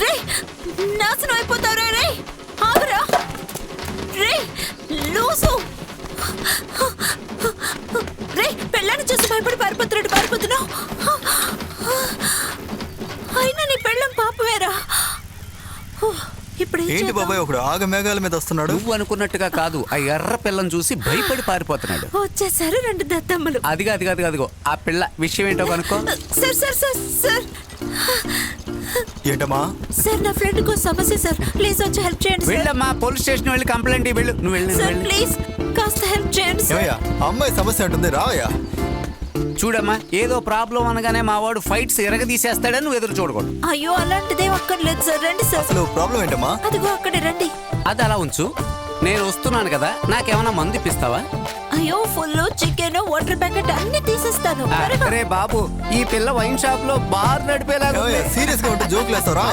రే నాశనం అయిపోతావురా రే ఆగురా రే లూసు రే పెళ్ళాన్ని చూసి భయపడి పారిపోతున్నావు అయినా నీ పెళ్ళం పాపవేరా ఇప్పుడు ఏంటి బాబాయ్ ఒకడు ఆగ మేఘాల మీద వస్తున్నాడు? నువ్వు అనుకున్నట్టుగా కాదు, ఆ ఎర్ర పిల్లని చూసి భయపడి పారిపోతున్నాడు. వచ్చేసారు 2 దద్దమ్మలు. అదిగో ఆ పిల్ల విషయం ఏంటో కనుక్కో. సార్ ఏంటమ్మా? సార్ నా ఫ్రెండ్ కో సమస్య సార్, ప్లీజ్ వచ్చి హెల్ప్ చేయండి. వెళ్ళమ్మా, పోలీస్ స్టేషన్ వెళ్ళి కంప్లైంట్ వెళ్ళు. నువ్వు వెళ్ళు సార్ ప్లీజ్ కాస్త హెల్ప్ చేయండి సార్. అమ్మాయి సమస్య ఉంటుంది, రావయ్యా. చూడమ్మా, ఏదో ప్రాబ్లం అనగానే మా వాడు ఫైట్స్ ఎరగదీసేస్తాడని నువ్వు ఎదురు చూడకూడదు. అయ్యో అలాంటిదే అక్కర్లేదు సార్, రండి సార్. అసలు ప్రాబ్లం ఏంటమ్మా? అదిగో అక్కడే రండి. అది అలా ఉంచు, నేను వస్తున్నాను కదా, నాకేమైనా మందు ఇప్పిస్తావా? అయ్యో ఫుల్ చికెన్ వాటర్ ప్యాకెట్ అన్ని తీసేస్తాను. అరే బాబు, ఈ పిల్ల వైన్ షాప్ లో బార్ నడిపేలాగా సీరియస్ గా ఉంటే జోకులు వేస్తారా?